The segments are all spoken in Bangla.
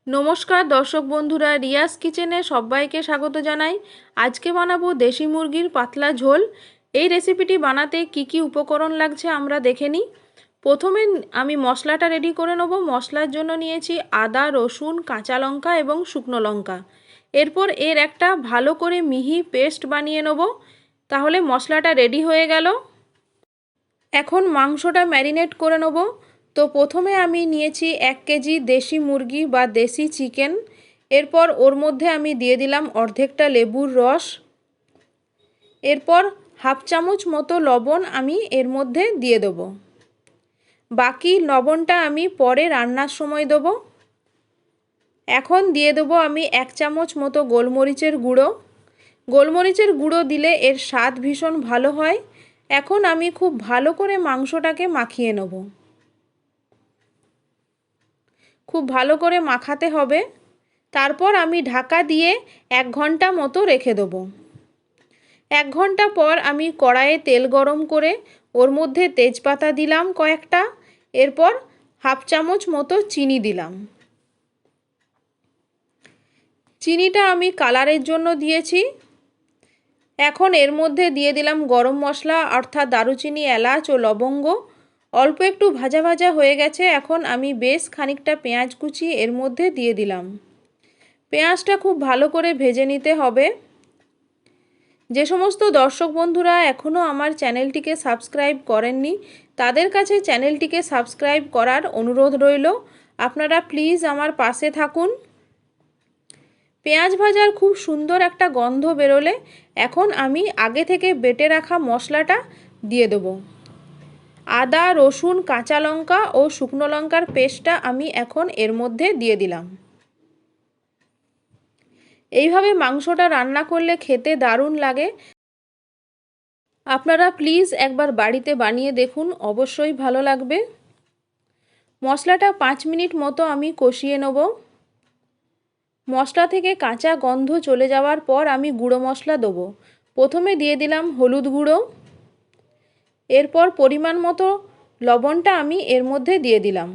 নমস্কার দর্শক বন্ধুরা, রিয়াস কিচেনে সবাইকে স্বাগত জানাই। আজকে বানাবো দেশি মুরগির পাতলা ঝোল। এই রেসিপিটি বানাতে কি কি উপকরণ লাগছে আমরা দেখে নিই। প্রথমে আমি মশলাটা রেডি করে নেব। মশলার জন্য নিয়েছি আদা, রসুন, কাঁচা লঙ্কা এবং শুকনো লঙ্কা। এরপর এর একটা ভালো করে মিহি পেস্ট বানিয়ে নেব। তাহলে মশলাটা রেডি হয়ে গেল। এখন মাংসটা ম্যারিনেট করে নেব। তো প্রথমে আমি নিয়েছি 1 কেজি দেশি মুরগি বা দেশি চিকেন। এরপর ওর মধ্যে আমি দিয়ে দিলাম অর্ধেকটা লেবুর রস। এরপর হাফ চামচ মতো লবণ আমি এর মধ্যে দিয়ে দেব। বাকি লবণটা আমি পরে রান্নার সময় দেব। এখন দিয়ে দেবো আমি 1 চামচ মতো গোলমরিচের গুঁড়ো। গোলমরিচের গুঁড়ো দিলে এর স্বাদ ভীষণ ভালো হয়। এখন আমি খুব ভালো করে মাংসটাকে মাখিয়ে নেব। খুব ভালো করে মাখাতে হবে। তারপর আমি ঢাকা দিয়ে 1 ঘন্টা মতো রেখে দেবো। 1 ঘন্টা পর আমি কড়াইয়ে তেল গরম করে ওর মধ্যে তেজপাতা দিলাম কয়েকটা। এরপর হাফ চামচ মতো চিনি দিলাম। চিনিটা আমি কালারের জন্য দিয়েছি। এখন এর মধ্যে দিয়ে দিলাম গরম মশলা অর্থাৎ দারুচিনি, এলাচ ও লবঙ্গ। অল্প একটু ভাজা ভাজা হয়ে গেছে। এখন আমি বেশ খানিকটা পেঁয়াজ কুচি এর মধ্যে দিয়ে দিলাম। পেঁয়াজটা খুব ভালো করে ভেজে নিতে হবে। যে সমস্ত দর্শক বন্ধুরা এখনও আমার চ্যানেলটিকে সাবস্ক্রাইব করেননি তাদের কাছে চ্যানেলটিকে সাবস্ক্রাইব করার অনুরোধ রইল। আপনারা প্লিজ আমার পাশে থাকুন। পেঁয়াজ ভাজার খুব সুন্দর একটা গন্ধ বেরোলে এখন আমি আগে থেকে বেটে রাখা মশলাটা দিয়ে দেব। আদা, রসুন, কাঁচা লঙ্কা ও শুকনো লঙ্কার পেস্টটা আমি এখন এর মধ্যে দিয়ে দিলাম। এইভাবে মাংসটা রান্না করলে খেতে দারুণ লাগে। আপনারা প্লিজ একবার বাড়িতে বানিয়ে দেখুন, অবশ্যই ভালো লাগবে। মশলাটা 5 মিনিট মতো আমি কষিয়ে নেব। মশলা থেকে কাঁচা গন্ধ চলে যাওয়ার পর আমি গুঁড়ো মশলা দেবো। প্রথমে দিয়ে দিলাম হলুদ গুঁড়ো। এরপর পরিমাণ মতো লবণটা আমি এর মধ্যে দিয়ে দিলাম।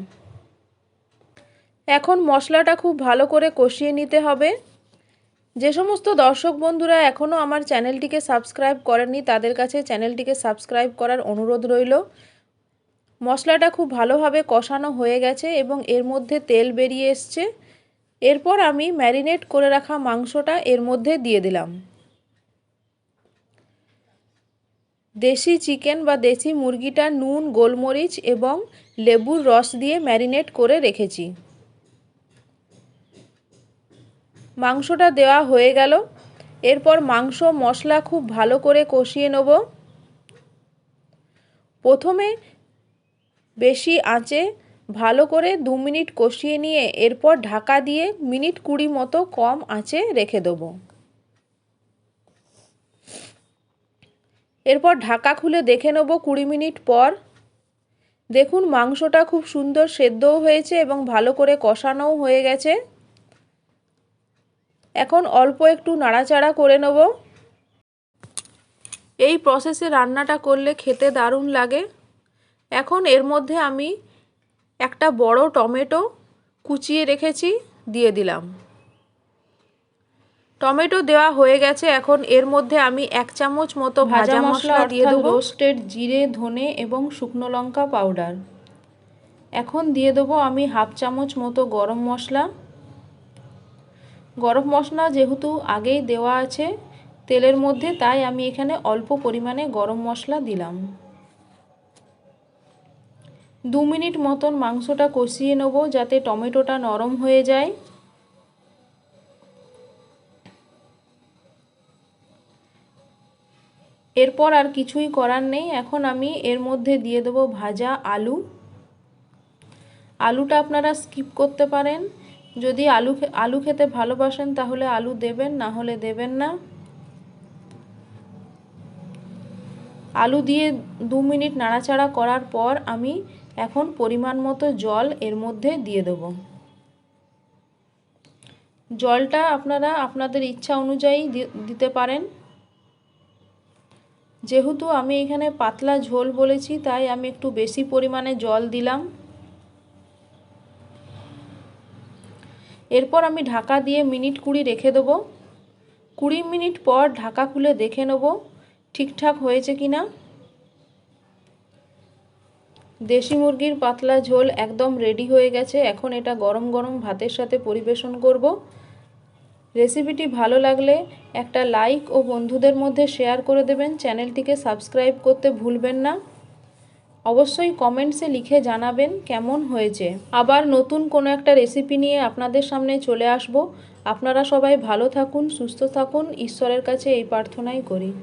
এখন মশলাটা খুব ভালো করে কষিয়ে নিতে হবে। যে সমস্ত দর্শক বন্ধুরা এখনও আমার চ্যানেলটিকে সাবস্ক্রাইব করেননি তাদের কাছে চ্যানেলটিকে সাবস্ক্রাইব করার অনুরোধ রইল। মশলাটা খুব ভালোভাবে কষানো হয়ে গেছে এবং এর মধ্যে তেল বেরিয়ে এসছে। এরপর আমি ম্যারিনেট করে রাখা মাংসটা এর মধ্যে দিয়ে দিলাম। দেশি চিকেন বা দেশি মুরগিটা নুন, গোলমরিচ এবং লেবুর রস দিয়ে ম্যারিনেট করে রেখেছি। মাংসটা দেওয়া হয়ে গেল। এরপর মাংস মশলা খুব ভালো করে কষিয়ে নেব। প্রথমে বেশি আঁচে ভালো করে 2 মিনিট কষিয়ে নিয়ে এরপর ঢাকা দিয়ে মিনিট 20 মতো কম আঁচে রেখে দেব। এরপর ঢাকা খুলে দেখে নেব 20 মিনিট পর। দেখুন মাংসটা খুব সুন্দর সেদ্ধও হয়েছে এবং ভালো করে কষানোও হয়ে গেছে। এখন অল্প একটু নাড়াচাড়া করে নেব। এই প্রসেসে রান্নাটা করলে খেতে দারুণ লাগে। এখন এর মধ্যে আমি একটা বড় টমেটো কুচিয়ে রেখেছি দিয়ে দিলাম। টমেটো দেওয়া হয়ে গেছে। এখন এর মধ্যে আমি 1 চামচ মতো ভাজা মশলা দিয়ে দেব, রোস্টেড জিরে, ধনে এবং শুকনো লঙ্কা পাউডার। এখন দিয়ে দেবো আমি হাফ চামচ মতো গরম মশলা। গরম মশলা যেহেতু আগেই দেওয়া আছে তেলের মধ্যে তাই আমি এখানে অল্প পরিমাণে গরম মশলা দিলাম। 2 মিনিট মতন মাংসটা কষিয়ে নেব যাতে টমেটোটা নরম হয়ে যায়। এরপর আর কিছুই করার নেই। এখন আমি এর মধ্যে দিয়ে দেবো ভাজা আলু। আলুটা আপনারা স্কিপ করতে পারেন। যদি আলু খেতে ভালোবাসেন তাহলে আলু দেবেন, না হলে দেবেন না। আলু দিয়ে 2 মিনিট নাড়াচাড়া করার পর আমি এখন পরিমাণ মতো জল এর মধ্যে দিয়ে দেব। জলটা আপনারা আপনাদের ইচ্ছা অনুযায়ী দিতে পারেন। যেহেতু আমি এখানে পাতলা ঝোল বলেছি তাই আমি একটু বেশি পরিমাণে জল দিলাম। এরপর আমি ঢাকা দিয়ে মিনিট 20 রেখে দেবো। 20 মিনিট পর ঢাকা খুলে দেখে নেব ঠিকঠাক হয়েছে কিনা। দেশি মুরগির পাতলা ঝোল একদম রেডি হয়ে গেছে। এখন এটা গরম গরম ভাতের সাথে পরিবেশন করব। রেসিপিটি ভালো লাগলে একটা লাইক ও বন্ধুদের মধ্যে শেয়ার করে দেবেন। চ্যানেলটিকে সাবস্ক্রাইব করতে ভুলবেন না। অবশ্যই কমেন্টসে লিখে জানাবেন কেমন হয়েছে। আবার নতুন কোনো একটা রেসিপি নিয়ে আপনাদের সামনে চলে আসব। আপনারা সবাই ভালো থাকুন, সুস্থ থাকুন, ঈশ্বরের কাছে এই প্রার্থনাই করি।